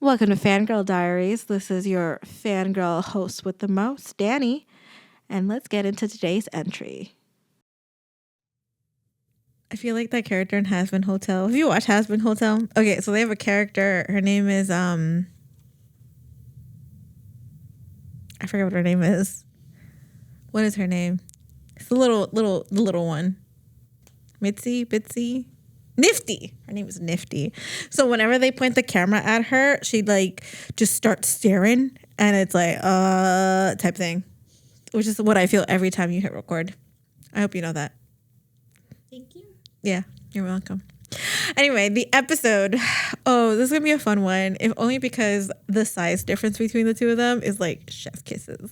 Welcome to Fangirl Diaries. This is your fangirl host with the most, Danny. And let's get into today's entry. I feel like that character in Has Been Hotel. Have you watched Has Been Hotel? Okay, so they have a character. Her name is I forget what her name is. What is her name? It's the little one. Mitzi, Bitsy, Nifty. Her name is Nifty. So whenever they point the camera at her, she like just starts staring, and it's like type thing, which is what I feel every time you hit record. I hope you know that. Thank you. Yeah, you're welcome. Anyway, the episode. Oh, this is gonna be a fun one. If only because the size difference between the two of them is like chef kisses.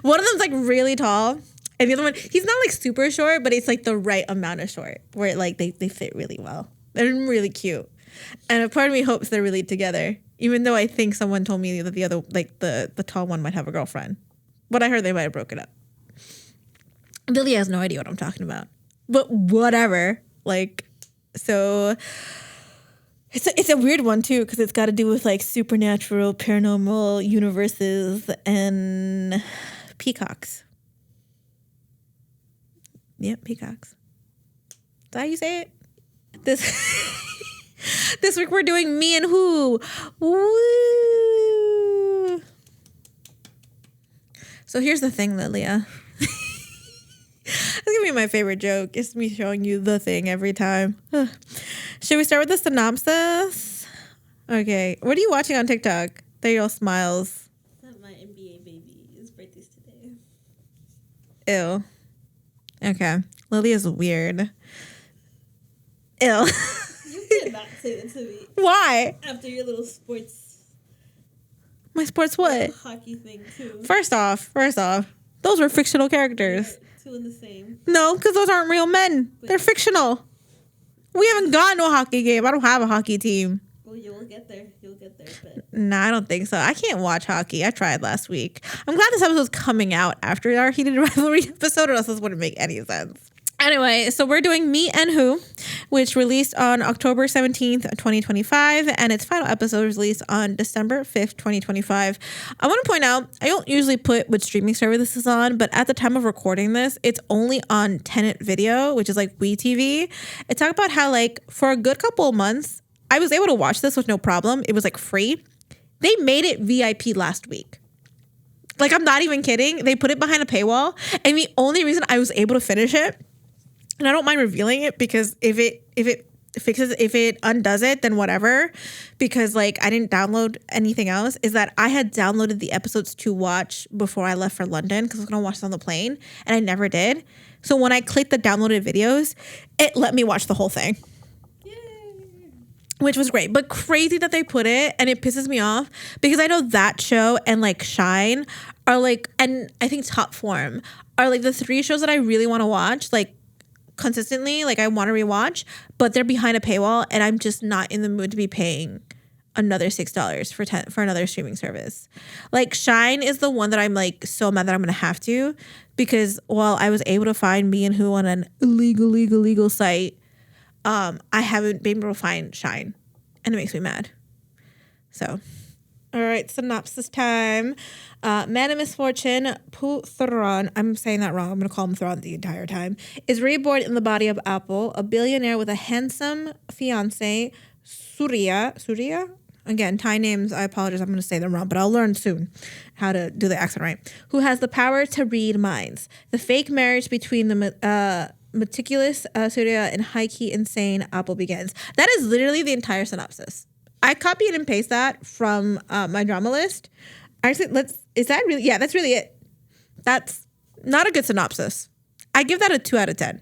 One of them's like really tall, and the other one, he's not like super short, but it's like the right amount of short where like they fit really well. They're really cute, and a part of me hopes they're really together. Even though I think someone told me that the other, like the tall one, might have a girlfriend. But I heard they might have broken up. Billy has no idea what I'm talking about, but whatever. Like, so it's a weird one too because it's got to do with like supernatural, paranormal universes and peacocks. Yep, peacocks. Is that how you say it? This week we're doing Me and Who. Woo! So here's the thing, Lilia. That's gonna be my favorite joke. It's me showing you the thing every time. Should we start with the synopsis? Okay. What are you watching on TikTok? There you all smiles. It's not my NBA baby. His birthday's today. Ew. Okay. Lilia's weird. Ew. You cannot say that to me. Why? After your little sports. My sports what? Hockey thing too. First off, those were fictional characters. Two in the same. No, because those aren't real men. They're fictional. We haven't gone to a hockey game. I don't have a hockey team. Well, you'll get there. But Nah, I don't think so. I can't watch hockey. I tried last week. I'm glad this episode's coming out after our heated rivalry episode, or else this wouldn't make any sense. Anyway, so we're doing Me and Who, which released on October 17th, 2025, and its final episode was released on December 5th, 2025. I want to point out, I don't usually put what streaming service this is on, but at the time of recording this, it's only on Tenet Video, which is like WeTV. It talked about how like for a good couple of months, I was able to watch this with no problem. It was like free. They made it VIP last week. Like, I'm not even kidding. They put it behind a paywall, and the only reason I was able to finish it, and I don't mind revealing it because if it undoes it, then whatever. Because like I didn't download anything else, is that I had downloaded the episodes to watch before I left for London because I was gonna watch it on the plane, and I never did. So when I clicked the downloaded videos, it let me watch the whole thing. yay! Which was great, but crazy that they put it, and it pisses me off because I know that show and like Shine are like, and I think Top Form are like the three shows that I really want to watch like consistently, like I want to rewatch, but they're behind a paywall, and I'm just not in the mood to be paying another $6 for another streaming service. Like Shine is the one that I'm like so mad that I'm gonna have to, because while I was able to find Me and Who on an illegal site, I haven't been able to find Shine, and it makes me mad. So, all right, synopsis time. Man of misfortune, Phopthron, I'm saying that wrong, I'm going to call him Thron the entire time, is reborn in the body of Apo, a billionaire with a handsome fiancé, Suriya? Again, Thai names, I apologize, I'm going to say them wrong, but I'll learn soon how to do the accent right, who has the power to read minds. The fake marriage between the meticulous Suriya and high-key insane Apo begins. That is literally the entire synopsis. I copied and pasted that from my drama list. Actually, is that really? Yeah, that's really it. That's not a good synopsis. I give that a 2 out of 10.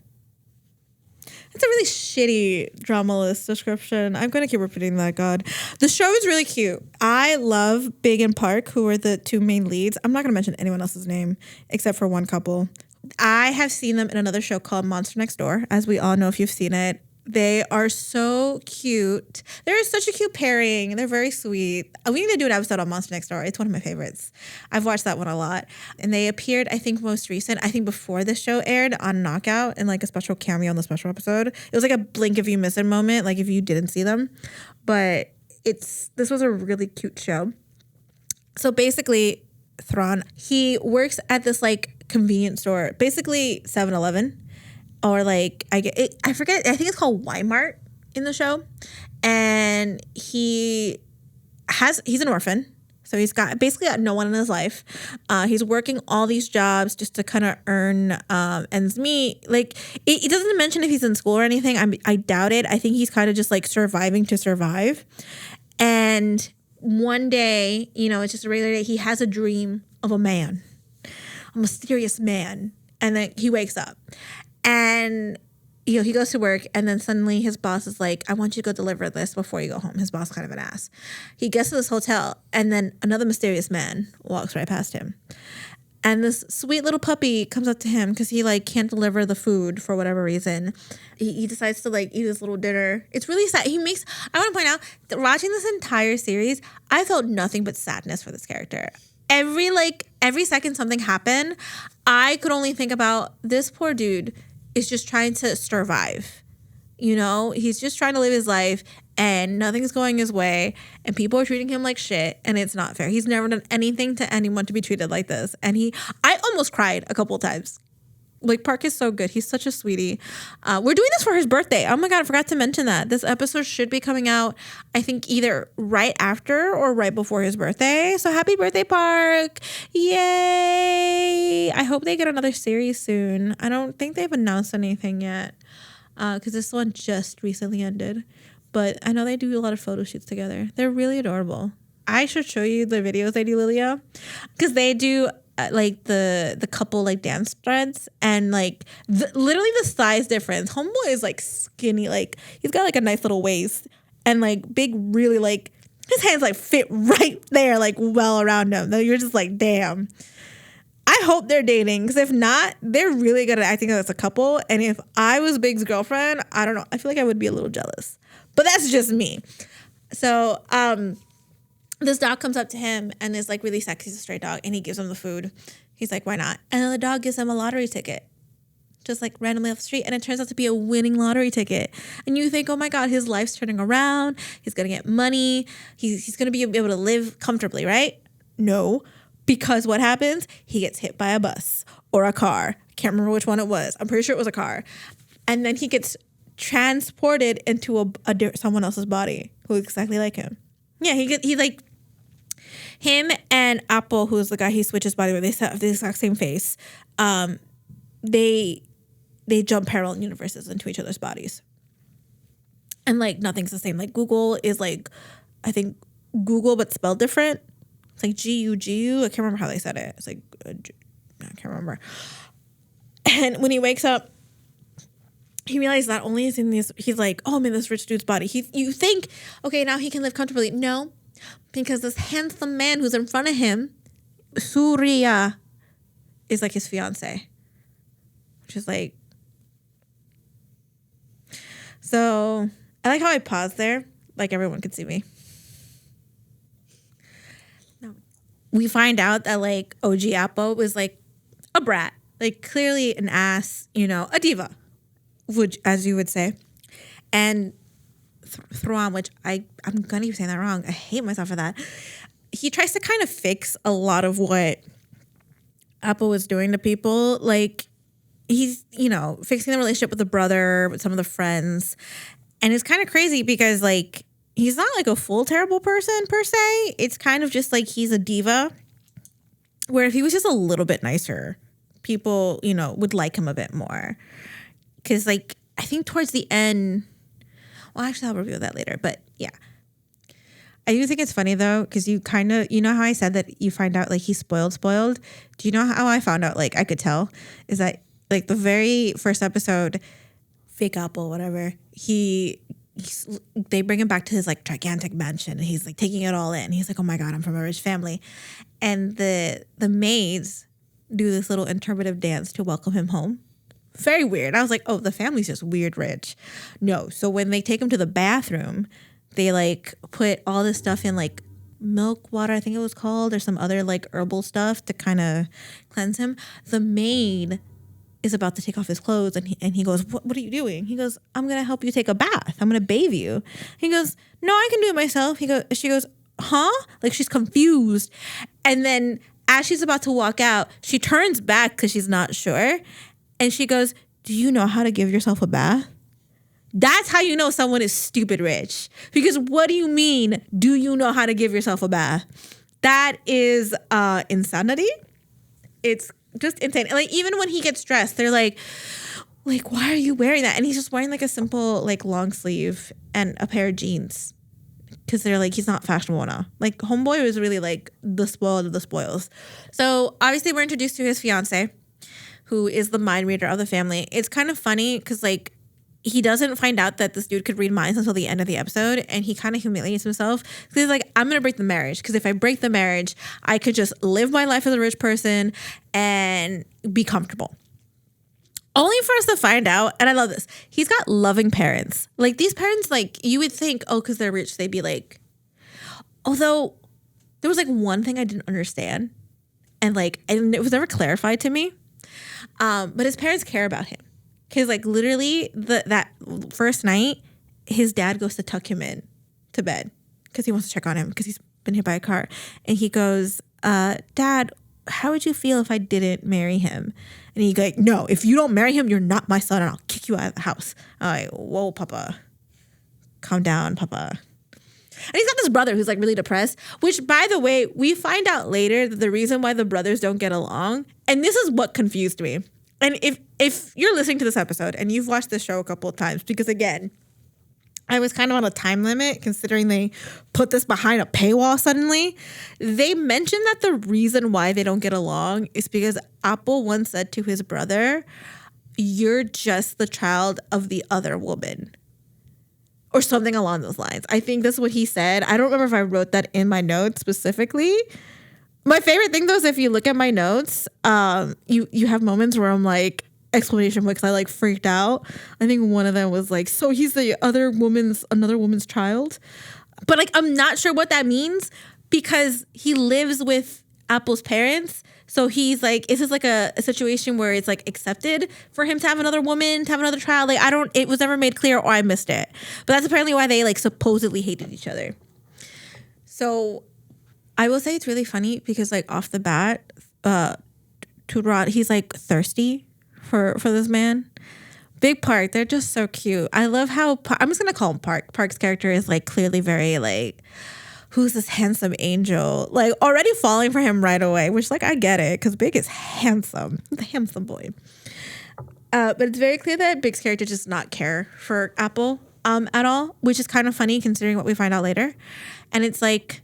It's a really shitty drama list description. I'm going to keep repeating that, God. The show is really cute. I love Big and Park, who are the two main leads. I'm not going to mention anyone else's name except for one couple. I have seen them in another show called Monster Next Door, as we all know if you've seen it. They are so cute. They're such a cute pairing. They're very sweet. We need to do an episode on Monster Next Door. It's one of my favorites. I've watched that one a lot. And they appeared, I think before the show aired on Knockout in like a special cameo on the special episode. It was like a blink if you miss it moment, like if you didn't see them. But this was a really cute show. So basically, Thrawn, he works at this like convenience store, basically 7-Eleven, or like I forget. I think it's called Walmart in the show, and he's an orphan. So he's basically got no one in his life. He's working all these jobs just to kind of earn ends meet. Like it doesn't mention if he's in school or anything. I doubt it. I think he's kind of just like surviving to survive. And one day, it's just a regular day. He has a dream of a man, a mysterious man, and then he wakes up, and he goes to work, and then suddenly his boss is like, I want you to go deliver this before you go home. His boss kind of an ass. He gets to this hotel, and then another mysterious man walks right past him. And this sweet little puppy comes up to him because he like can't deliver the food for whatever reason. He decides to like eat his little dinner. It's really sad. I want to point out that watching this entire series, I felt nothing but sadness for this character. Every second something happened, I could only think about this poor dude is just trying to survive. He's just trying to live his life, and nothing's going his way, and people are treating him like shit, and it's not fair. He's never done anything to anyone to be treated like this. And I almost cried a couple of times. Like, Park is so good. He's such a sweetie. We're doing this for his birthday. Oh my God, I forgot to mention that. This episode should be coming out, I think, either right after or right before his birthday. So happy birthday, Park. Yay. I hope they get another series soon. I don't think they've announced anything yet because this one just recently ended. But I know they do a lot of photo shoots together. They're really adorable. I should show you the videos they do, Lilia, because they do like the couple like dance threads, and like literally the size difference. Homeboy is like skinny, like he's got like a nice little waist, and like big, really like his hands like fit right there, like well around him. You're just like, damn. I hope they're dating, because if not, they're really good at acting as a couple. And if I was Big's girlfriend, I don't know, I feel like I would be a little jealous. But that's just me. So this dog comes up to him and is like really sexy. He's a stray dog, and he gives him the food. He's like, why not? And then the dog gives him a lottery ticket, just like randomly off the street. And it turns out to be a winning lottery ticket. And you think, oh my God, his life's turning around. He's going to get money. He's going to be able to live comfortably, right? No, because what happens? He gets hit by a bus or a car. Can't remember which one it was. I'm pretty sure it was a car. And then he gets transported into someone else's body who looks exactly like him. Yeah, he like him and Apo, who's the guy he switches body with. They have the exact same face. They jump parallel universes into each other's bodies, and like nothing's the same. Like Google is like, I think Google but spelled different. It's like G-U-G-U. I can't remember how they said it. It's like I can't remember. And when he wakes up, he realizes not only is in this, he's like, oh, I'm in this rich dude's body. You think, okay, now he can live comfortably. No, because this handsome man who's in front of him, Suriya, is like his fiancé. Which is like, so I like how I paused there, like everyone could see me. No, we find out that like OG Apo was like a brat, like clearly an ass, a diva, which, as you would say, and Thrawn, which I'm gonna keep saying that wrong. I hate myself for that. He tries to kind of fix a lot of what Apo was doing to people. Like he's, fixing the relationship with the brother, with some of the friends, and it's kind of crazy because like he's not like a full terrible person per se. It's kind of just like he's a diva. Where if he was just a little bit nicer, people, would like him a bit more. Because like I think towards the end. Well, actually, I'll review that later. But yeah, I do think it's funny though, because you kind of, how I said that you find out like he's spoiled. Do you know how I found out? Like I could tell is that like the very first episode, fake Apple, whatever. They bring him back to his like gigantic mansion, and he's like taking it all in. He's like, oh my God, I'm from a rich family, and the maids do this little interpretive dance to welcome him home. Very weird. I was like, oh, the family's just weird rich. No. So when they take him to the bathroom, they like put all this stuff in like milk water, I think it was called, or some other like herbal stuff to kind of cleanse him. The maid is about to take off his clothes, and he goes, what are you doing? He goes, I'm gonna help you take a bath. I'm gonna bathe you. He goes, no, I can do it myself. She goes, huh? Like, she's confused. And then as she's about to walk out, she turns back because she's not sure. And she goes, do you know how to give yourself a bath? That's how you know someone is stupid rich. Because what do you mean, do you know how to give yourself a bath? That is insanity. It's just insane. Like, even when he gets dressed, they're like, why are you wearing that? And he's just wearing like a simple like long sleeve and a pair of jeans. Because they're like, he's not fashionable enough. Like, homeboy was really like the spoiled of the spoils. So obviously we're introduced to his fiance, who is the mind reader of the family. It's kind of funny because like he doesn't find out that this dude could read minds until the end of the episode, and he kind of humiliates himself because he's like, I'm gonna break the marriage, because if I break the marriage, I could just live my life as a rich person and be comfortable. Only for us to find out, and I love this, he's got loving parents. Like, these parents, like, you would think, oh, because they're rich, they'd be like, although there was like one thing I didn't understand, and it was never clarified to me, but his parents care about him. Because, like, literally, that first night, his dad goes to tuck him in to bed because he wants to check on him because he's been hit by a car. And he goes, Dad, how would you feel if I didn't marry him? And he goes, no, if you don't marry him, you're not my son, and I'll kick you out of the house. I'm like, whoa, Papa. Calm down, Papa. And he's got this brother who's, like, really depressed, which, by the way, we find out later that the reason why the brothers don't get along, and this is what confused me. And if you're listening to this episode and you've watched this show a couple of times, because again, I was kind of on a time limit considering they put this behind a paywall suddenly. They mentioned that the reason why they don't get along is because Apo once said to his brother, you're just the child of the other woman. Or something along those lines. I think that's what he said. I don't remember if I wrote that in my notes specifically. My favorite thing, though, is if you look at my notes, you have moments where I'm like, exclamation point, because I like freaked out. I think one of them was like, so he's the another woman's child. But like, I'm not sure what that means because he lives with Apple's parents. So he's like, is this like a situation where it's like accepted for him to have another woman, to have another child? Like, it was never made clear, or I missed it. But that's apparently why they like supposedly hated each other. So I will say it's really funny because like off the bat, Tudrod, he's like thirsty for this man. Big Park, they're just so cute. I love how I'm just gonna call him Park. Park's character is like clearly very like, who's this handsome angel? Like already falling for him right away, which like I get it because Big is handsome, the handsome boy. But it's very clear that Big's character does not care for Apple at all, which is kind of funny considering what we find out later. And it's like,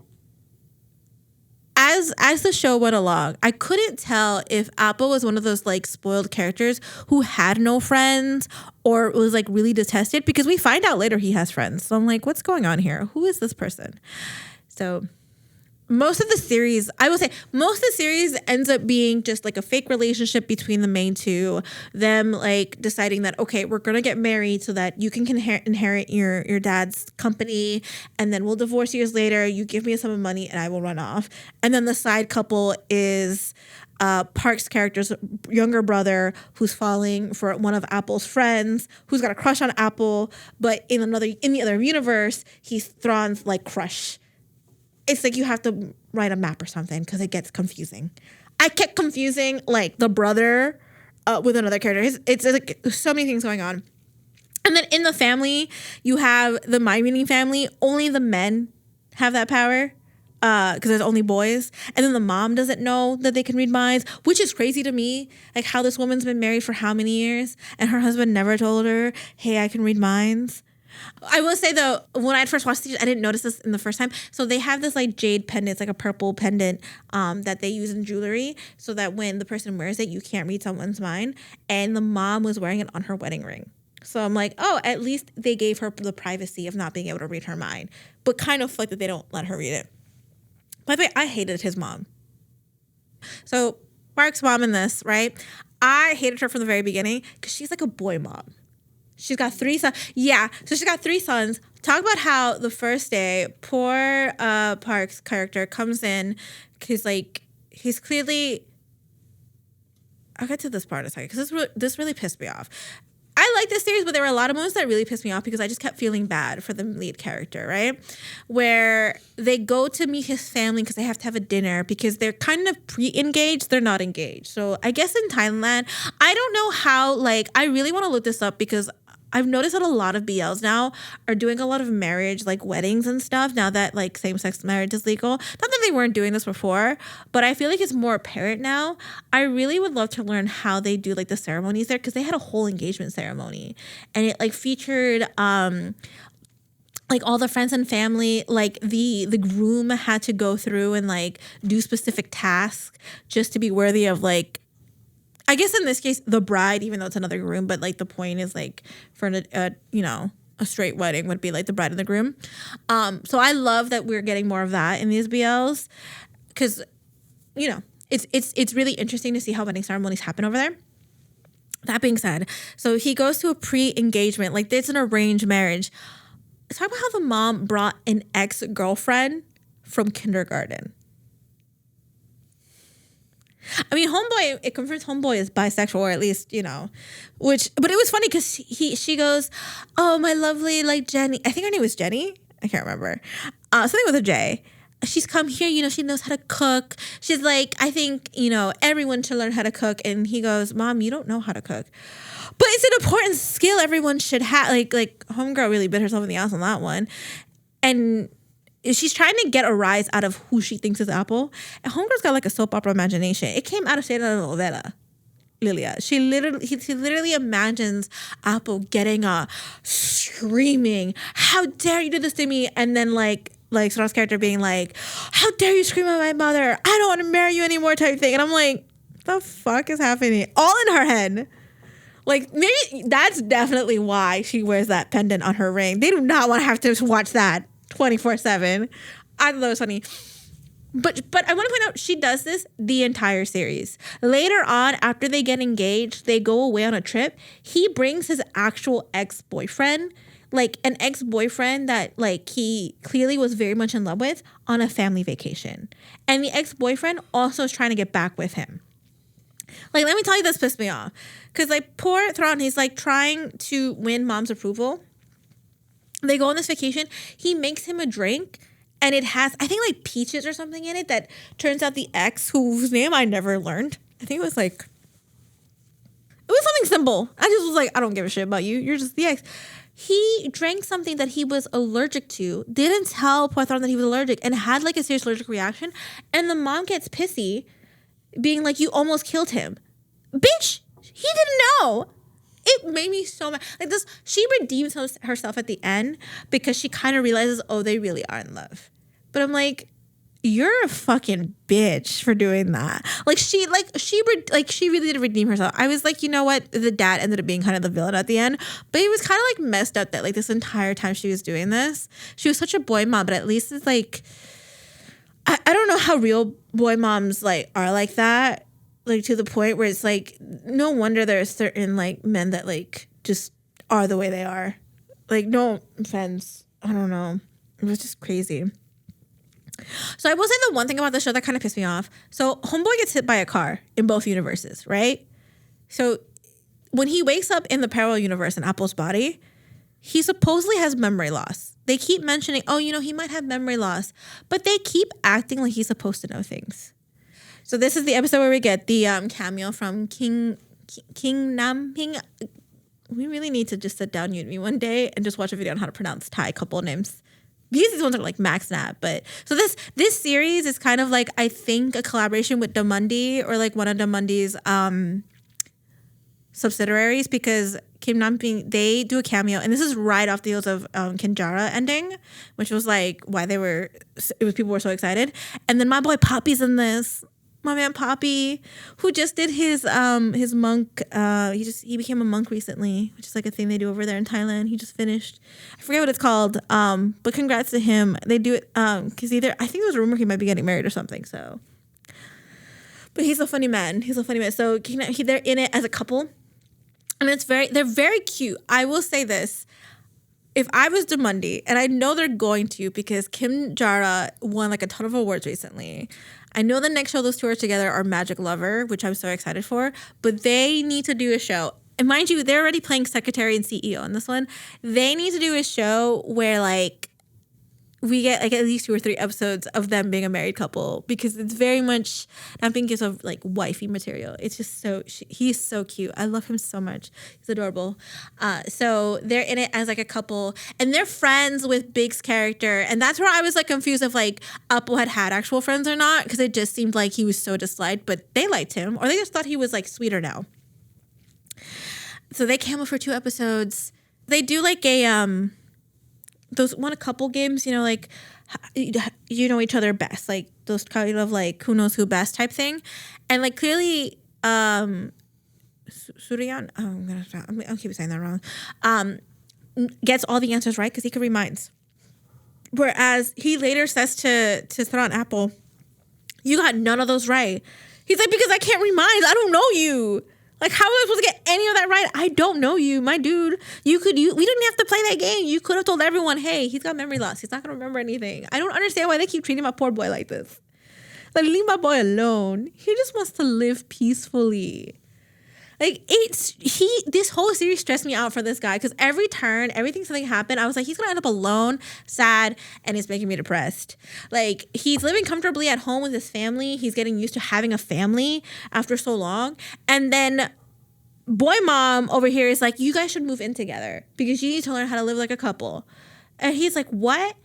as the show went along, I couldn't tell if Apple was one of those like spoiled characters who had no friends or was like really detested, because we find out later he has friends. So I'm like, what's going on here? Who is this person? So most of the series, I will say, most of the series ends up being just like a fake relationship between the main two. Them like deciding that, okay, we're gonna get married so that you can inherit your dad's company, and then we'll divorce years later. You give me a sum of money and I will run off. And then the side couple is Park's character's younger brother who's falling for one of Apple's friends, who's got a crush on Apple, but in the other universe, he's Thrawn's like crush. It's like you have to write a map or something because it gets confusing. I kept confusing like the brother with another character. It's like so many things going on. And then in the family, you have the mind reading family. Only the men have that power because there's only boys. And then the mom doesn't know that they can read minds, which is crazy to me. Like how this woman's been married for how many years and her husband never told her, hey, I can read minds. I will say though, when I first watched these, I didn't notice this in the first time. So they have this like jade pendant, it's like a purple pendant that they use in jewelry so that when the person wears it, you can't read someone's mind. And the mom was wearing it on her wedding ring. So I'm like, oh, at least they gave her the privacy of not being able to read her mind. But kind of like that they don't let her read it. By the way, I hated his mom. So Mark's mom in this, right? I hated her from the very beginning because she's like a boy mom. She's got 3 sons. Yeah, so she's got 3 sons. Talk about how the first day, poor Park's character comes in because, like, he's clearly I'll get to this part in a second because this really pissed me off. I like this series, but there were a lot of moments that really pissed me off because I just kept feeling bad for the lead character, right? Where they go to meet his family because they have to have a dinner because they're kind of pre-engaged. They're not engaged. So I guess in Thailand, I don't know how, like, I really want to look this up because I've noticed that a lot of BLs now are doing a lot of marriage, like weddings and stuff, now that like same-sex marriage is legal. Not that they weren't doing this before, but I feel like it's more apparent now. I really would love to learn how they do like the ceremonies there because they had a whole engagement ceremony and it like featured like all the friends and family, like the groom had to go through and like do specific tasks just to be worthy of like, I guess in this case, the bride, even though it's another groom, but like the point is like for a straight wedding would be like the bride and the groom. So I love that we're getting more of that in these BLs because, it's really interesting to see how wedding ceremonies happen over there. That being said, so he goes to a pre-engagement, like it's an arranged marriage. Talk about how the mom brought an ex-girlfriend from kindergarten. I mean, Homeboy, it confirms Homeboy is bisexual, or at least, but it was funny because she goes, oh, my lovely, like, Jenny. I think her name was Jenny. I can't remember. Something with a J. She's come here, she knows how to cook. She's like, I think, everyone should learn how to cook. And he goes, Mom, you don't know how to cook. But it's an important skill everyone should have. Like Homegirl really bit herself in the ass on that one. And she's trying to get a rise out of who she thinks is Apple. And Homegirl's got like a soap opera imagination. It came out of State of Novela. Lilia. He literally imagines Apple getting a screaming, how dare you do this to me? And then like Sora's character being like, how dare you scream at my mother? I don't want to marry you anymore type thing. And I'm like, the fuck is happening? All in her head. Like, maybe that's definitely why she wears that pendant on her ring. They do not want to have to watch that 24/7. I thought that was funny. But I want to point out, she does this the entire series. Later on, after they get engaged, they go away on a trip. He brings his actual ex-boyfriend, like an ex-boyfriend that like he clearly was very much in love with, on a family vacation. And the ex-boyfriend also is trying to get back with him. Like, let me tell you, this pissed me off. Because like poor Thron, he's like trying to win mom's approval. They go on this vacation. He makes him a drink. And it has, I think, like peaches or something in it that turns out the ex, whose name I never learned. I think it was something simple. I just was like, I don't give a shit about you. You're just the ex. He drank something that he was allergic to, didn't tell Phopthron that he was allergic, and had like a serious allergic reaction. And the mom gets pissy, being like, you almost killed him. Bitch, he didn't know. It made me so mad. Like this, she redeems herself at the end because she kind of realizes, oh, they really are in love. But I'm like, you're a fucking bitch for doing that. She really did redeem herself. I was like, you know what? The dad ended up being kind of the villain at the end, but it was kind of like messed up that like this entire time she was doing this, she was such a boy mom. But at least it's like, I don't know how real boy moms like are like that. Like to the point where it's like, no wonder there are certain like men that like just are the way they are. Like, no offense. I don't know. It was just crazy. So I will say the one thing about the show that kind of pissed me off. So Homeboy gets hit by a car in both universes, right? So when he wakes up in the parallel universe in Apple's body, he supposedly has memory loss. They keep mentioning, oh, he might have memory loss, but they keep acting like he's supposed to know things. So this is the episode where we get the cameo from King Nam Ping. We really need to just sit down, you and me, one day and just watch a video on how to pronounce Thai couple names. These ones are like Max Nap, but so this series is kind of like, I think, a collaboration with Damundi, or like one of Damundi's subsidiaries, because Kim Nam Ping, they do a cameo, and this is right off the heels of Kinjara ending, which was like why people were so excited. And then my boy Poppy's in this. My man Poppy, who just did his monk, he became a monk recently, which is like a thing they do over there in Thailand. He just finished. I forget what it's called, but congrats to him. They do it because I think there was a rumor he might be getting married or something. So, but he's a funny man. So they're in it as a couple, and they're very cute. I will say this. if I was Demundi, and I know they're going to because Kim Jara won like a ton of awards recently. I know the next show those two are together are Magic Lover, which I'm so excited for, but they need to do a show. And mind you, they're already playing secretary and CEO in this one. They need to do a show where like we get like at least 2 or 3 episodes of them being a married couple, because it's very much, I'm thinking of like wifey material. It's just so, he's so cute. I love him so much. He's adorable. So they're in it as like a couple, and they're friends with Big's character. And that's where I was like confused of like Apo had actual friends or not, because it just seemed like he was so disliked, but they liked him, or they just thought he was like sweeter now. So they came up for 2 episodes. They do like a, those a couple games, you know, like you know each other best, like those kind of like who knows who best type thing, and like clearly, Suriya, I'll keep saying that wrong, gets all the answers right because he can read minds, whereas he later says to Thrawn Apple, "You got none of those right." He's like, "Because I can't read minds. I don't know you. Like, how am I supposed to get any of that right? I don't know you, my dude. We didn't have to play that game. You could have told everyone, hey, he's got memory loss. He's not going to remember anything. I don't understand why they keep treating my poor boy like this. Like, leave my boy alone. He just wants to live peacefully." Like, this whole series stressed me out for this guy, because every turn, something happened, I was like, he's going to end up alone, sad, and it's making me depressed. Like, he's living comfortably at home with his family. He's getting used to having a family after so long. And then boy mom over here is like, you guys should move in together because you need to learn how to live like a couple. And he's like, what?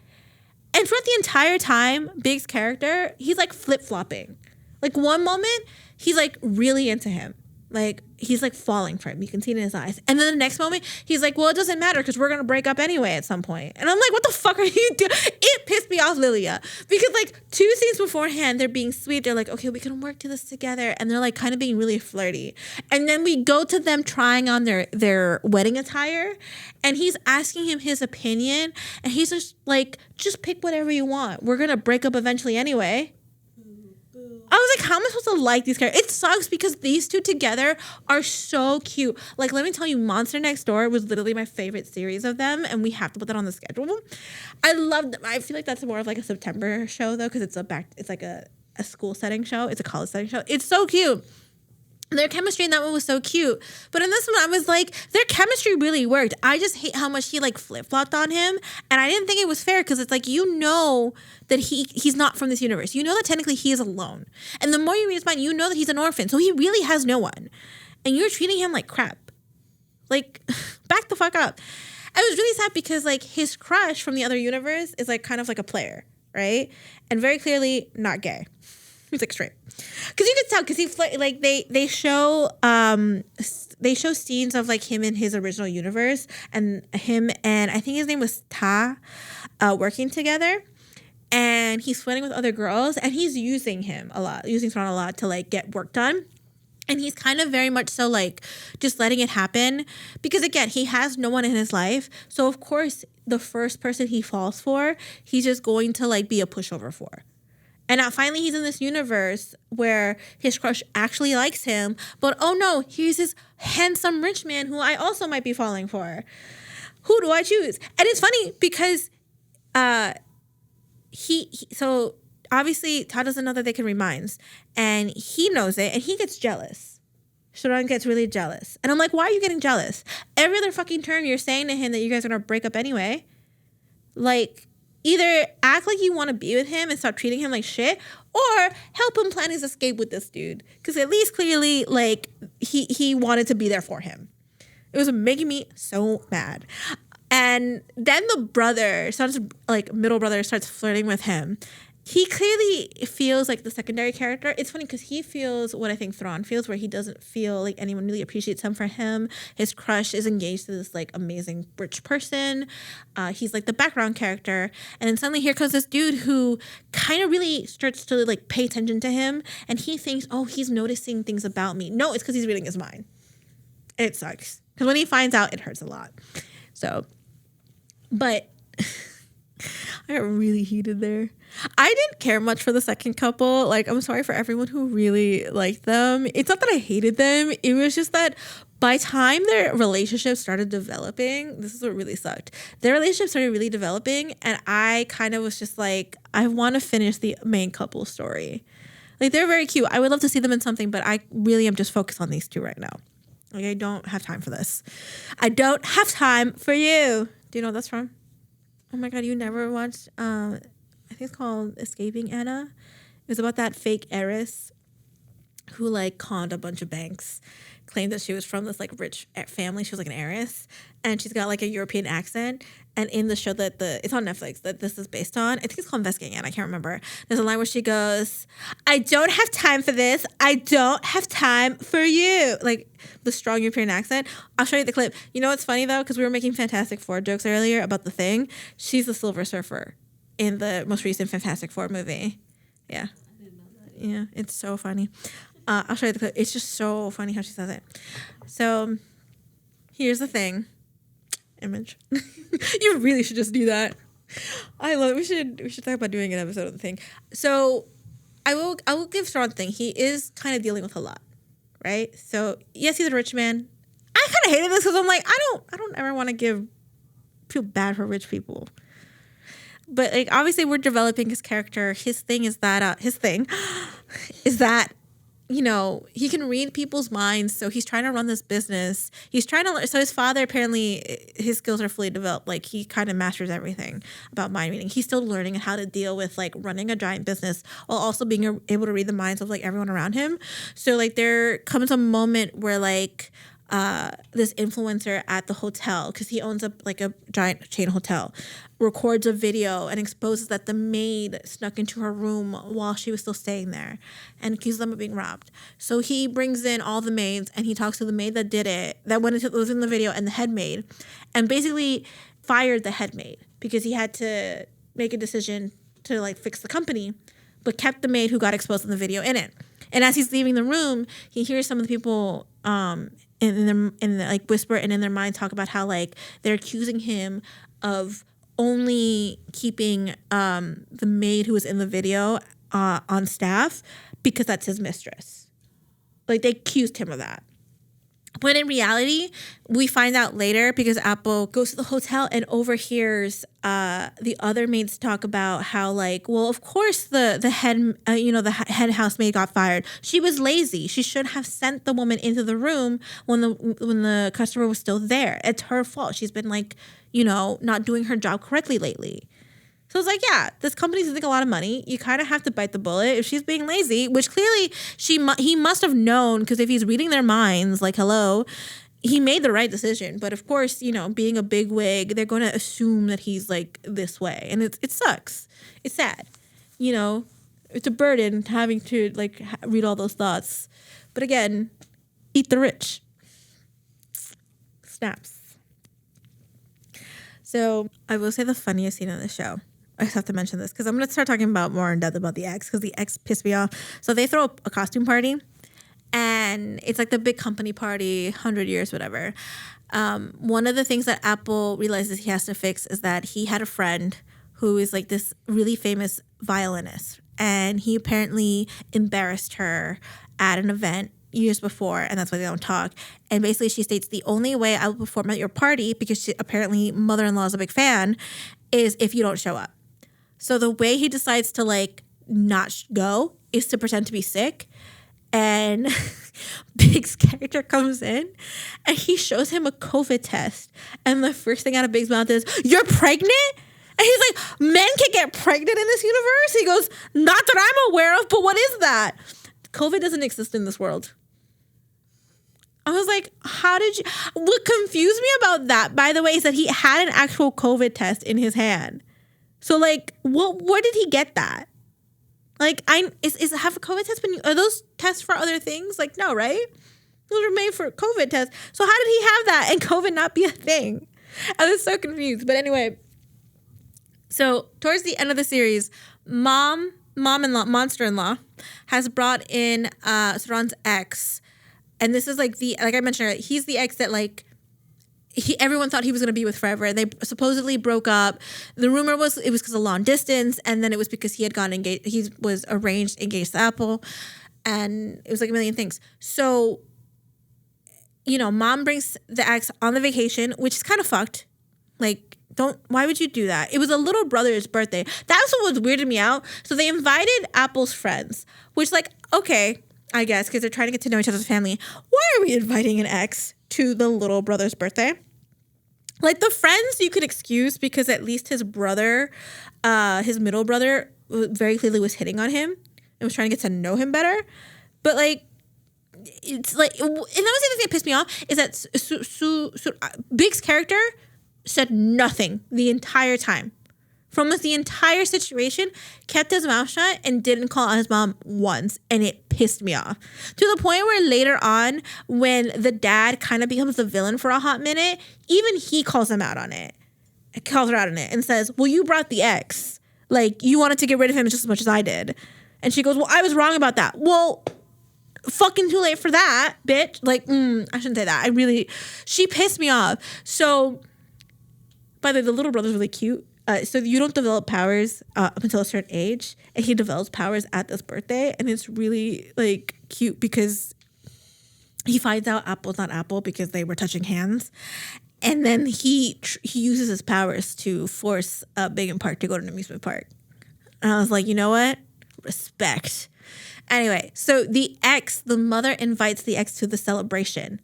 And throughout the entire time, Big's character, he's like flip-flopping. Like, one moment, he's like really into him. Like, he's like falling for him. You can see it in his eyes. And then the next moment, he's like, well, it doesn't matter because we're going to break up anyway at some point. And I'm like, what the fuck are you doing? It pissed me off, Lilia. Because like 2 scenes beforehand, they're being sweet. They're like, okay, we can work to this together. And they're like kind of being really flirty. And then we go to them trying on their wedding attire. And he's asking him his opinion. And he's just like, just pick whatever you want. We're going to break up eventually anyway. I was like, how am I supposed to like these characters? It sucks because these two together are so cute. Like, let me tell you, Monster Next Door was literally my favorite series of them, and we have to put that on the schedule. I love them. I feel like that's more of like a September show, though, because it's like a school setting show. It's a college setting show. It's so cute. Their chemistry in that one was so cute. But in this one, I was like, their chemistry really worked. I just hate how much he like flip-flopped on him. And I didn't think it was fair because it's like, you know that he's not from this universe. You know that technically he is alone. And the more you read his mind, you know that he's an orphan. So he really has no one. And you're treating him like crap. Like, back the fuck up. I was really sad because like his crush from the other universe is like kind of like a player, right? And very clearly not gay. He's like straight, because you could tell, because he like they show scenes of like him in his original universe, and him and I think his name was Ta, working together, and he's flirting with other girls, and he's using Thrawn a lot to like get work done. And he's kind of very much so like just letting it happen, because again, he has no one in his life. So of course, the first person he falls for, he's just going to like be a pushover for. And now finally he's in this universe where his crush actually likes him. But oh no, he's this handsome rich man who I also might be falling for. Who do I choose? And it's funny because so obviously Todd doesn't know that they can read minds. And he knows it and he gets jealous. Sharon gets really jealous. And I'm like, why are you getting jealous? Every other fucking turn you're saying to him that you guys are going to break up anyway. Like, either act like you want to be with him and stop treating him like shit, or help him plan his escape with this dude. Because at least clearly, like, he wanted to be there for him. It was making me so mad. And then middle brother starts flirting with him. He clearly feels like the secondary character. It's funny because he feels what I think Thrawn feels, where he doesn't feel like anyone really appreciates him for him. His crush is engaged to this like amazing rich person. He's like the background character. And then suddenly here comes this dude who kind of really starts to like pay attention to him. And he thinks, oh, he's noticing things about me. No, it's because he's reading his mind. It sucks. Because when he finds out, it hurts a lot. So, but I got really heated there. I didn't care much for the second couple. Like, I'm sorry for everyone who really liked them. It's not that I hated them. It was just that by time their relationship started developing, this is what really sucked. Their relationship started really developing, and I kind of was just like, I want to finish the main couple story. Like, they're very cute. I would love to see them in something, but I really am just focused on these two right now. Like, I don't have time for this. I don't have time for you. Do you know what that's from? Oh my God, you never watched, I think it's called Escaping Anna. It was about that fake heiress who like conned a bunch of banks, claimed that she was from this like rich family. She was like an heiress, and she's got like a European accent. And in the show that it's on Netflix that this is based on, I think it's called Investigating Anna. I can't remember. There's a line where she goes, "I don't have time for this. I don't have time for you." Like the strong European accent. I'll show you the clip. You know what's funny though? Because we were making Fantastic Four jokes earlier about the Thing. She's the Silver Surfer in the most recent Fantastic Four movie. Yeah. I didn't know that. Yeah, it's so funny. I'll show you the clip. It's just so funny how she says it. So here's the thing. Image. You really should just do that. I love it. We should talk about doing an episode of the Thing. So I will give Sean Thing. He is kind of dealing with a lot, right? So yes, he's a rich man. I kind of hated this because I'm like, I don't ever want to feel bad for rich people. But like obviously we're developing his character. His thing is that you know, he can read people's minds. So he's trying to run this business. He's trying to learn. So his father, apparently, his skills are fully developed. Like, he kind of masters everything about mind reading. He's still learning how to deal with, like, running a giant business while also being able to read the minds of, like, everyone around him. So, like, there comes a moment where, like, this influencer at the hotel, because he owns a giant chain hotel, records a video and exposes that the maid snuck into her room while she was still staying there and accuses them of being robbed. So he brings in all the maids and he talks to the maid that did it, that was in the video, and the head maid, and basically fired the head maid because he had to make a decision to like fix the company, but kept the maid who got exposed in the video in it. And as he's leaving the room, he hears some of the people whisper and in their mind talk about how like they're accusing him of only keeping the maid who was in the video on staff because that's his mistress. Like, they accused him of that. But in reality, we find out later because Apo goes to the hotel and overhears the other maids talk about how, like, well, of course the head housemaid got fired. She was lazy. She should have sent the woman into the room when the customer was still there. It's her fault. She's been like, you know, not doing her job correctly lately. So it's like, yeah, this company's losing a lot of money. You kind of have to bite the bullet. If she's being lazy, which clearly he must have known, because if he's reading their minds, like, hello, he made the right decision. But of course, you know, being a big wig, they're going to assume that he's like this way, and it sucks. It's sad, you know. It's a burden having to like read all those thoughts. But again, eat the rich. Snaps. So I will say the funniest scene in the show. I just have to mention this because I'm going to start talking about more in depth about the ex, because the ex pissed me off. So they throw a costume party, and it's like the big company party, 100 years, whatever. One of the things that Apple realizes he has to fix is that he had a friend who is like this really famous violinist, and he apparently embarrassed her at an event years before, and that's why they don't talk. And basically she states the only way I will perform at your party, because apparently mother-in-law is a big fan, is if you don't show up. So the way he decides to like not go is to pretend to be sick. And Big's character comes in and he shows him a COVID test. And the first thing out of Big's mouth is, "You're pregnant?" And he's like, "Men can get pregnant in this universe?" He goes, "Not that I'm aware of, but what is that?" COVID doesn't exist in this world. I was like, what confused me about that, by the way, is that he had an actual COVID test in his hand. So like, where did he get that? Like, is have a COVID test are those tests for other things? Like, no, right? Those are made for COVID tests. So how did he have that and COVID not be a thing? I was so confused. But anyway, so towards the end of the series, monster-in-law has brought in Saran's ex. And this is like like I mentioned earlier, he's the ex that like everyone thought he was going to be with forever. They supposedly broke up. The rumor was it was because of long distance, and then it was because he had gotten engaged. He was engaged to Apple, and it was like a million things. So mom brings the ex on the vacation, which is kind of fucked. Like, why would you do that? It was a little brother's birthday. That's what was weirding me out. So they invited Apple's friends, which, like, okay, I guess, because they're trying to get to know each other's family. Why are we inviting an ex to the little brother's birthday? Like, the friends you could excuse because at least his brother, his middle brother, very clearly was hitting on him and was trying to get to know him better. But, like, it's like, and that was the other thing that pissed me off is that Big's character said nothing the entire time. From the entire situation, kept his mouth shut and didn't call out his mom once, and it pissed me off. To the point where later on, when the dad kind of becomes the villain for a hot minute, even he calls him out on it. Calls her out on it and says, well, you brought the ex. Like, you wanted to get rid of him just as much as I did. And she goes, well, I was wrong about that. Well, fucking too late for that, bitch. Like, I shouldn't say that. She pissed me off. So, by the way, the little brother's really cute. So you don't develop powers up until a certain age, and he develops powers at this birthday, and it's really like cute because he finds out Apple's not Apple because they were touching hands, and then he uses his powers to force Big and Park to go to an amusement park. And I was like, you know what? Respect. Anyway, so the mother invites the ex to the celebration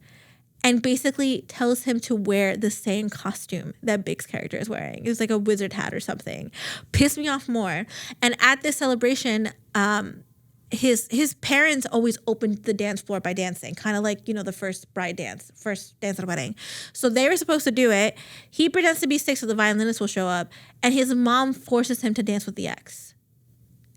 and basically tells him to wear the same costume that Big's character is wearing. It was like a wizard hat or something. Pissed me off more. And at this celebration, his parents always opened the dance floor by dancing, kind of like, the first dance at a wedding. So they were supposed to do it. He pretends to be sick so the violinist will show up, and his mom forces him to dance with the ex.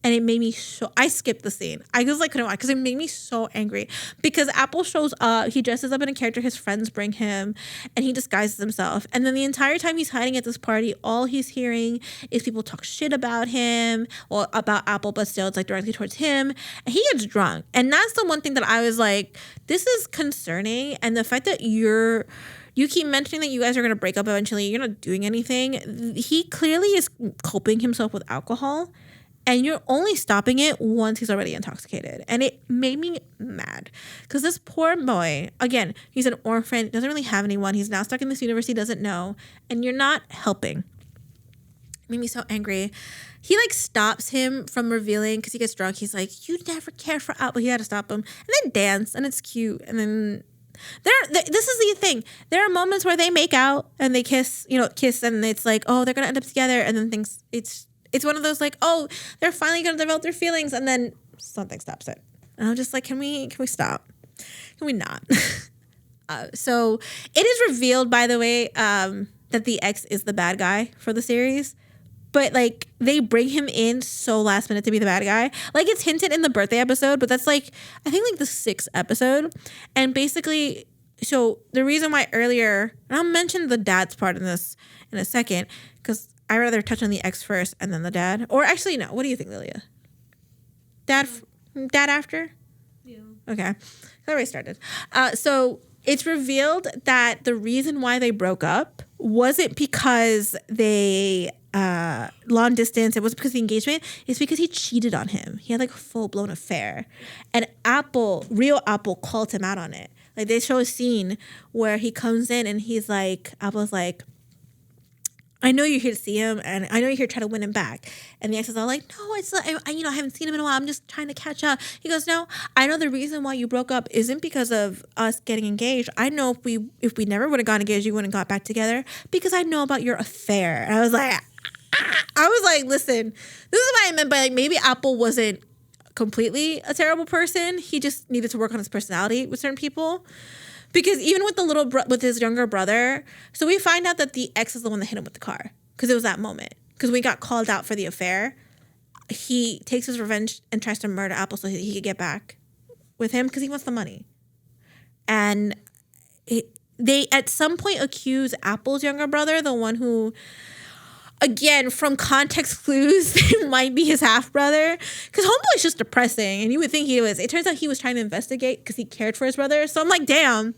And it made me I skipped the scene. I just couldn't watch because it made me so angry. Because Apple shows up, he dresses up in a character his friends bring him, and he disguises himself. And then the entire time he's hiding at this party, all he's hearing is people talk shit about him, or about Apple, but still it's directly towards him. And he gets drunk. And that's the one thing that I was like, this is concerning. And the fact that you keep mentioning that you guys are going to break up eventually, you're not doing anything. He clearly is coping himself with alcohol. And you're only stopping it once he's already intoxicated. And it made me mad. Because this poor boy, again, he's an orphan, doesn't really have anyone. He's now stuck in this universe he doesn't know. And you're not helping. It made me so angry. He stops him from revealing because he gets drunk. He's like, you never cared for Apple. He had to stop him. And then dance. And it's cute. And then this is the thing. There are moments where they make out and they kiss, and it's like, oh, they're going to end up together. And then it's one of those oh, they're finally going to develop their feelings, and then something stops it. And I'm just like, can we stop? Can we not? So it is revealed, by the way, that the ex is the bad guy for the series. But they bring him in so last minute to be the bad guy. It's hinted in the birthday episode, but that's I think the 6th episode. And basically, so the reason why earlier, and I'll mention the dad's part in this in a second, because I'd rather touch on the ex first and then the dad. Or actually, no. What do you think, Lilia? Dad after? Yeah. Okay. I already started. So it's revealed that the reason why they broke up wasn't because they long distance. It wasn't because of the engagement. It's because he cheated on him. He had a full-blown affair. And real Apple called him out on it. They show a scene where he comes in and he's Apple's I know you're here to see him, and I know you're here to try to win him back. And the ex is all no, it's not, I haven't seen him in a while. I'm just trying to catch up. He goes, no, I know the reason why you broke up isn't because of us getting engaged. I know if we never would have gotten engaged, you wouldn't have got back together because I know about your affair. And I was listen, this is what I meant by maybe Apple wasn't completely a terrible person. He just needed to work on his personality with certain people. Because even with with his younger brother, so we find out that the ex is the one that hit him with the car. Because it was that moment. Because when he got called out for the affair, he takes his revenge and tries to murder Apple so he could get back with him because he wants the money. And they at some point accuse Apple's younger brother, the one who, again, from context clues, it might be his half-brother. Because Homeboy's just depressing, and you would think he was. It turns out he was trying to investigate because he cared for his brother. So I'm like, damn.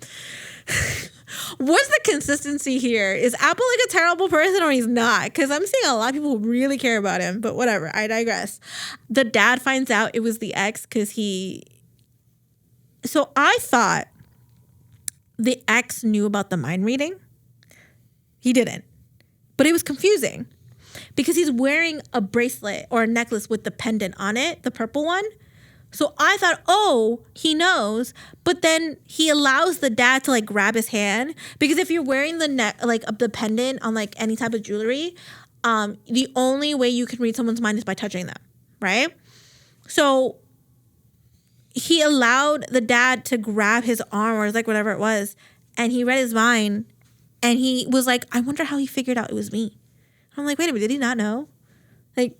What's the consistency here? Is Apple a terrible person or he's not? Because I'm seeing a lot of people who really care about him. But whatever, I digress. The dad finds out it was the ex because he... So I thought the ex knew about the mind reading. He didn't. But it was confusing because he's wearing a bracelet or a necklace with the pendant on it, the purple one. So I thought, oh, he knows. But then he allows the dad to like grab his hand, because if you're wearing the pendant on like any type of jewelry, the only way you can read someone's mind is by touching them, right? So he allowed the dad to grab his arm or like whatever it was, and he read his mind, and he was like, I wonder how he figured out it was me. I'm like, wait a minute, did he not know? Like,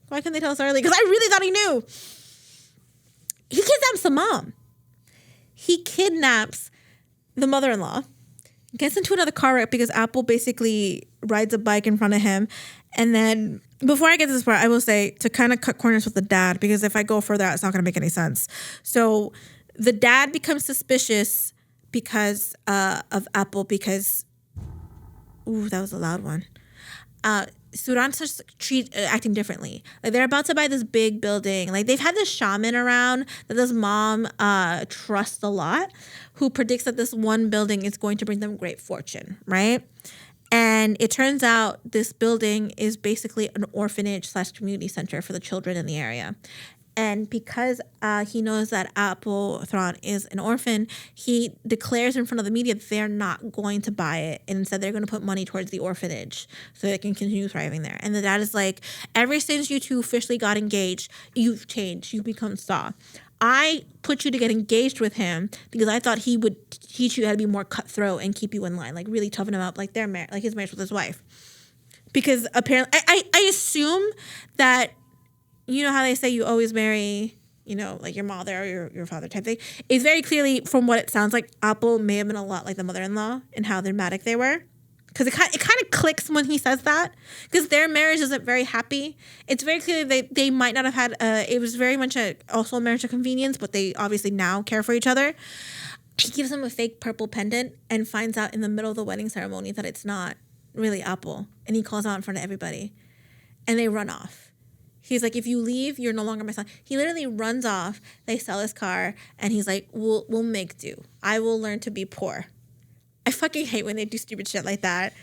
why couldn't they tell us early? Because I really thought he knew. He kidnaps the mom. He kidnaps the mother-in-law, gets into another car wreck because Apple basically rides a bike in front of him. And then before I get to this part, I will say to kind of cut corners with the dad, because if I go further, it's not going to make any sense. So the dad becomes suspicious because of Apple, because, ooh, that was a loud one. Suran starts acting differently. Like, they're about to buy this big building. Like, they've had this shaman around that this mom trusts a lot, who predicts that this one building is going to bring them great fortune, right? And it turns out this building is basically an orphanage / community center for the children in the area. And because he knows that Phopthron is an orphan, he declares in front of the media that they're not going to buy it. And instead, they're going to put money towards the orphanage so they can continue thriving there. And the dad is like, ever since you two officially got engaged, you've changed. You've become Saw. I put you to get engaged with him because I thought he would teach you how to be more cutthroat and keep you in line, like really toughen him up, like like his marriage with his wife. Because apparently, I assume that, you know how they say you always marry, you know, like your mother or your father type thing. It's very clearly, from what it sounds like, Apple may have been a lot like the mother-in-law and how dramatic they were. Because it kind of clicks when he says that. Because their marriage isn't very happy. It's very clear they might not have had, it was very much also a marriage of convenience, but they obviously now care for each other. He gives him a fake purple pendant and finds out in the middle of the wedding ceremony that it's not really Apple. And he calls out in front of everybody. And they run off. He's like, if you leave, you're no longer my son. He literally runs off. They sell his car. And he's like, we'll make do. I will learn to be poor. I fucking hate when they do stupid shit like that.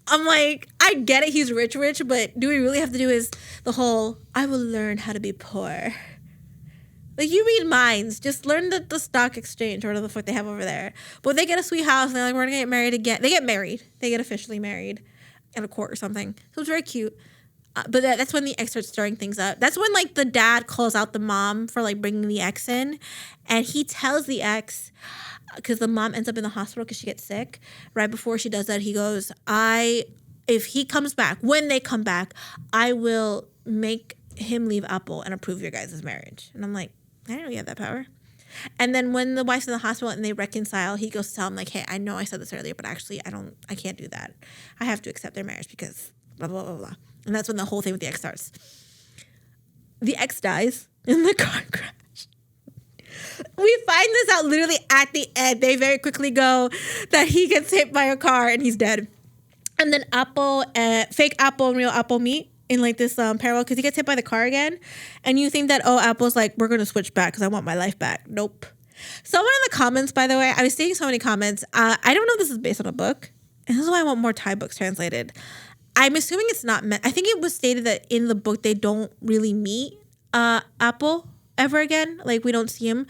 I'm like, I get it. He's rich, but do we really have to do the whole, I will learn how to be poor? Like, you read minds. Just learn the stock exchange or whatever the fuck they have over there. But they get a sweet house and they're like, we're going to get married again. They get married. They get officially married in a court or something. So it's very cute. But that's when the ex starts stirring things up. That's when, like, the dad calls out the mom for, like, bringing the ex in. And he tells the ex, because the mom ends up in the hospital because she gets sick. Right before she does that, he goes, if he comes back, when they come back, I will make him leave Apple and approve your guys' marriage. And I'm like, I didn't know you had that power. And then when the wife's in the hospital and they reconcile, he goes to tell him, like, hey, I know I said this earlier, but actually I can't do that. I have to accept their marriage because blah, blah, blah, blah. And that's when the whole thing with the ex starts. The ex dies in the car crash. We find this out literally at the end. They very quickly go that he gets hit by a car and he's dead. And then fake Apple and real Apple meet in like this parallel because he gets hit by the car again. And you think that, oh, Apple's like, we're going to switch back because I want my life back. Nope. Someone in the comments, by the way, I was seeing so many comments. I don't know if this is based on a book. And this is why I want more Thai books translated. I'm assuming it's not meant. I think it was stated that in the book they don't really meet Apple ever again. Like, we don't see him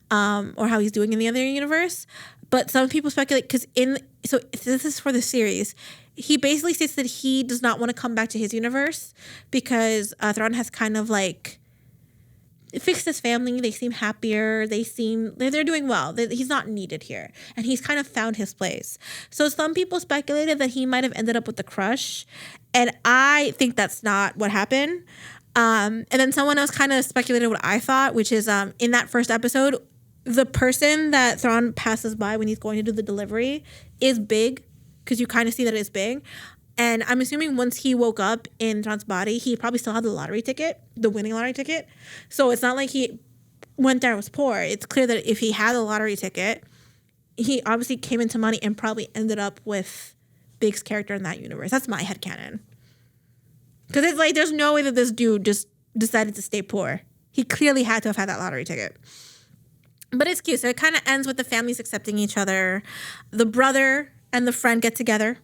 or how he's doing in the other universe. But some people speculate because so this is for the series. He basically states that he does not want to come back to his universe because Thrawn has kind of like fixed his family. They seem happier. They're doing well. He's not needed here. And he's kind of found his place. So some people speculated that he might have ended up with the crush. And I think that's not what happened. And then someone else kind of speculated what I thought, which is in that first episode, the person that Thrawn passes by when he's going to do the delivery is big, because you kind of see that it's big. And I'm assuming once he woke up in Thrawn's body, he probably still had the lottery ticket, the winning lottery ticket. So it's not like he went there and was poor. It's clear that if he had a lottery ticket, he obviously came into money and probably ended up with Big's character in that universe. That's my headcanon. Because it's like, there's no way that this dude just decided to stay poor. He clearly had to have had that lottery ticket. But it's cute. So it kind of ends with the families accepting each other. The brother and the friend get together.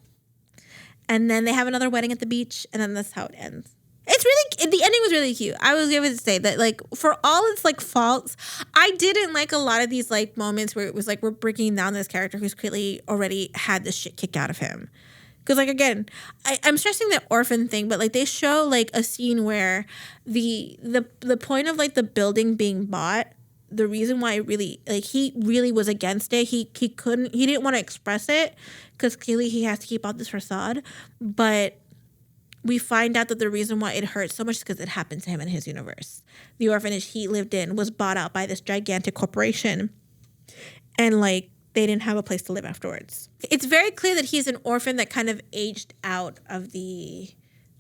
And then they have another wedding at the beach. And then that's how it ends. It's really, the ending was really cute. I was able to say that, like, for all its, like, faults, I didn't like a lot of these, like, moments where it was, like, we're breaking down this character who's clearly already had this shit kicked out of him. Because, like, again, I'm stressing the orphan thing, but, like, they show, like, a scene where the point of, like, the building being bought, the reason why it really, like, he really was against it, he didn't want to express it, because clearly he has to keep out this facade, but we find out that the reason why it hurts so much is because it happened to him in his universe. The orphanage he lived in was bought out by this gigantic corporation. And, like, they didn't have a place to live afterwards. It's very clear that he's an orphan that kind of aged out of the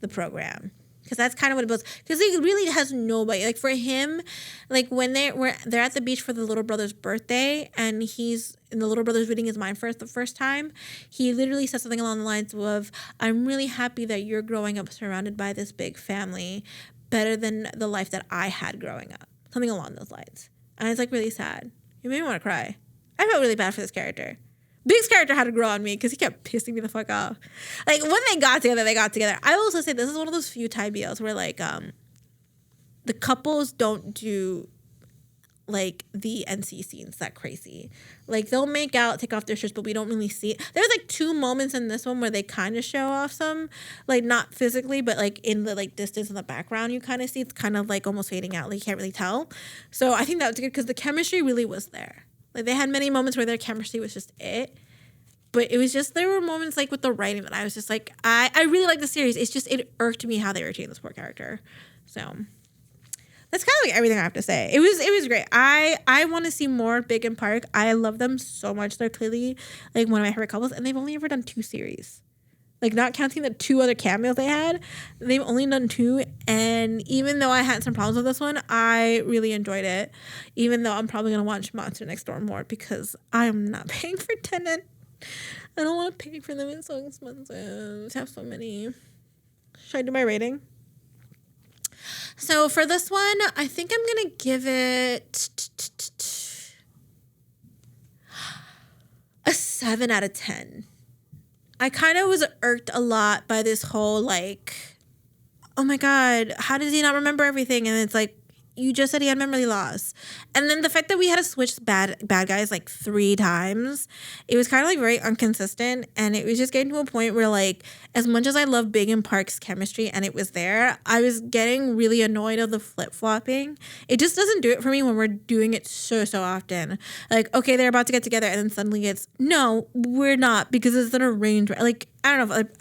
program. Because that's kind of what it was. Because he really has nobody. Like, for him, like, when they're at the beach for the little brother's birthday, and the little brother's reading his mind the first time, he literally says something along the lines of, I'm really happy that you're growing up surrounded by this big family, better than the life that I had growing up. Something along those lines. And it's, like, really sad. It made me want to cry. I felt really bad for this character. Big's character had to grow on me because he kept pissing me the fuck off. Like, when they got together, they got together. I will also say this is one of those few Thai BLs where, like, the couples don't do, like, the NC scenes that crazy. Like, they'll make out, take off their shirts, but we don't really see it. There's, like, 2 moments in this one where they kind of show off some, like, not physically, but, like, in the, like, distance in the background, you kind of see it's kind of, like, almost fading out. Like, you can't really tell. So I think that was good because the chemistry really was there. Like, they had many moments where their chemistry was just it. But it was just, there were moments, like, with the writing that I was just like, I really like the series. It's just, it irked me how they were treating this poor character. So that's kind of, like, everything I have to say. It was great. I want to see more Big and Park. I love them so much. They're clearly, like, one of my favorite couples. And they've only ever done 2 series. Like, not counting the 2 other cameos they had. They've only done 2. And even though I had some problems with this one, I really enjoyed it. Even though I'm probably going to watch Monster Next Door more because I'm not paying for Tenet. I don't want to pay for them. It's so expensive to have so many. Should I do my rating? So for this one, I think I'm going to give it a 7 out of 10. I kind of was irked a lot by this whole, like, oh my God, how does he not remember everything? And it's like, you just said he had memory loss. And then the fact that we had to switch bad guys, like, 3 times, it was kind of, like, very inconsistent. And it was just getting to a point where, like, as much as I love Big and Park's chemistry and it was there, I was getting really annoyed of the flip-flopping. It just doesn't do it for me when we're doing it so often. Like, okay, they're about to get together and then suddenly it's, no, we're not because it's an arranged, like, I don't know, like,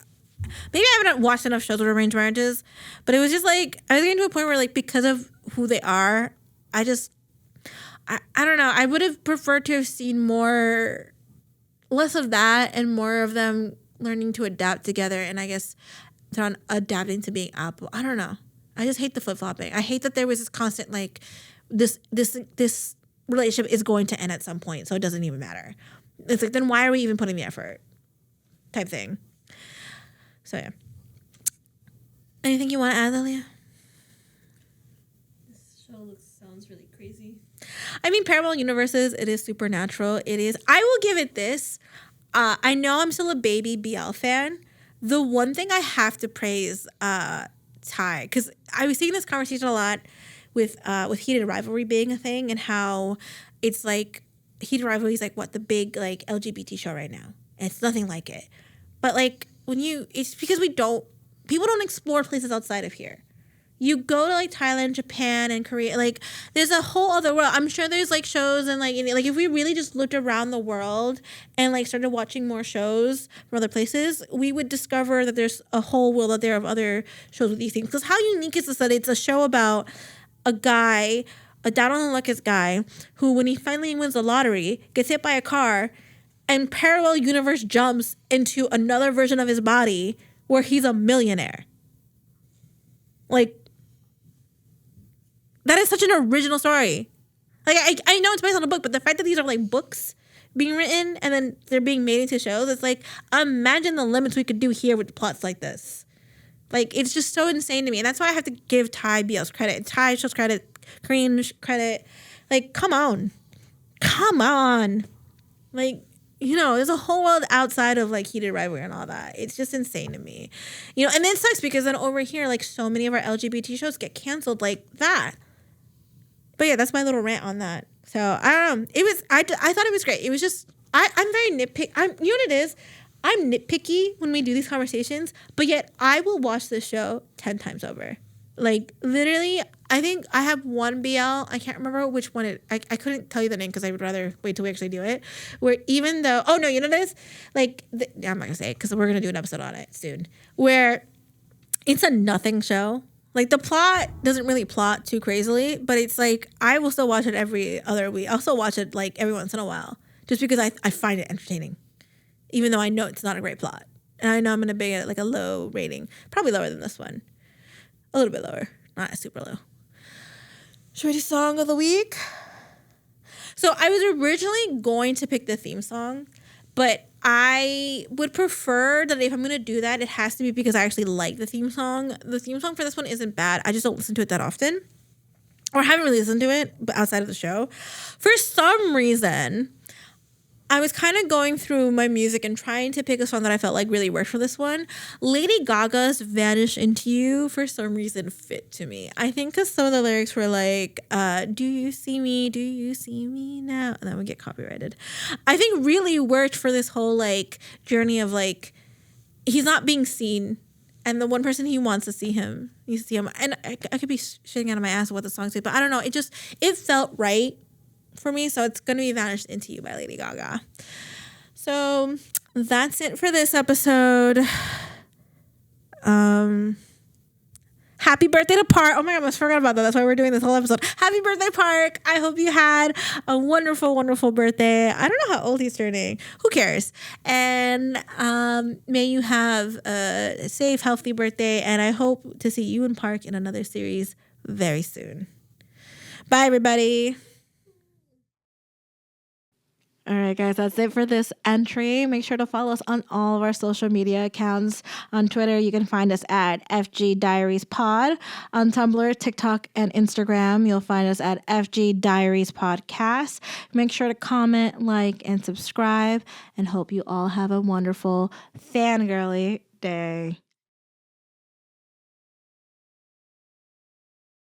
maybe I haven't watched enough shows with arranged marriages, but it was just, like, I was getting to a point where, like, because of who they are, I don't know. I would have preferred to have seen less of that and more of them learning to adapt together. And I guess they're on adapting to being Apple. I don't know. I just hate the flip-flopping. I hate that there was this constant, like, this relationship is going to end at some point, so it doesn't even matter. It's like, then why are we even putting the effort? Type thing. So, yeah. Anything you want to add, Lilia? Sounds really crazy. I mean, parallel universes, it is supernatural. It is. I will give it this. I know I'm still a baby BL fan. The one thing I have to praise Ty, because I was seeing this conversation a lot with Heated Rivalry being a thing and how it's like Heated Rivalry is like what the big like LGBT show right now. And it's nothing like it. But like it's because people don't explore places outside of here. You go to like Thailand, Japan, and Korea. Like there's a whole other world. I'm sure there's like shows and like if we really just looked around the world and like started watching more shows from other places, we would discover that there's a whole world out there of other shows with these things. Because how unique is this that it's a show about a guy, a down on the luckiest guy, who when he finally wins the lottery gets hit by a car, and parallel universe jumps into another version of his body where he's a millionaire. Like. That is such an original story. Like, I know it's based on a book, but the fact that these are, like, books being written and then they're being made into shows, it's like, imagine the limits we could do here with plots like this. Like, it's just so insane to me. And that's why I have to give Thai BLs credit. Thai shows credit, Korean credit. Like, come on. come on. Like, you know, there's a whole world outside of like heated rivalry and all that. It's just insane to me. You know, and then it sucks because then over here, like so many of our LGBT shows get canceled like that. But yeah, that's my little rant on that. So I don't know. I thought it was great. It was just, I'm very you know what it is? I'm nitpicky when we do these conversations, but yet I will watch this show 10 times over. Like literally, I think I have one BL. I can't remember which one I couldn't tell you the name because I would rather wait till we actually do it. Where even though, oh no, you know what it is? Like, I'm not gonna say it because we're gonna do an episode on it soon. Where it's a nothing show. Like the plot doesn't really plot too crazily, but it's like I will still watch it every other week. I'll still watch it like every once in a while, just because I find it entertaining, even though I know it's not a great plot, and I know I'm gonna be at like a low rating, probably lower than this one, a little bit lower, not super low. Should we do song of the week? So I was originally going to pick the theme song, but I would prefer that if I'm going to do that, it has to be because I actually like the theme song. The theme song for this one isn't bad. I just don't listen to it that often. Or haven't really listened to it, but outside of the show. For some reason, I was kind of going through my music and trying to pick a song that I felt like really worked for this one. Lady Gaga's Vanish Into You, for some reason, fit to me. I think because some of the lyrics were like, do you see me? Do you see me now? And that would get copyrighted. I think really worked for this whole like journey of like, he's not being seen. And the one person he wants to see him, you see him. And I could be shitting out of my ass what the song says, but I don't know. It felt right for me, so it's gonna be Vanished Into You by Lady Gaga. So that's it for this episode. Happy birthday to Park. Oh my god, I almost forgot about that. That's why we're doing this whole episode. Happy birthday, Park. I hope you had a wonderful, wonderful birthday. I don't know how old he's turning. Who cares? And may you have a safe, healthy birthday, and I hope to see you and Park in another series very soon. Bye, everybody. All right, guys, that's it for this entry. Make sure to follow us on all of our social media accounts. On Twitter, you can find us at FG Diaries Pod. On Tumblr, TikTok, and Instagram, you'll find us at FG Diaries Podcast. Make sure to comment, like, and subscribe, and hope you all have a wonderful fangirly day.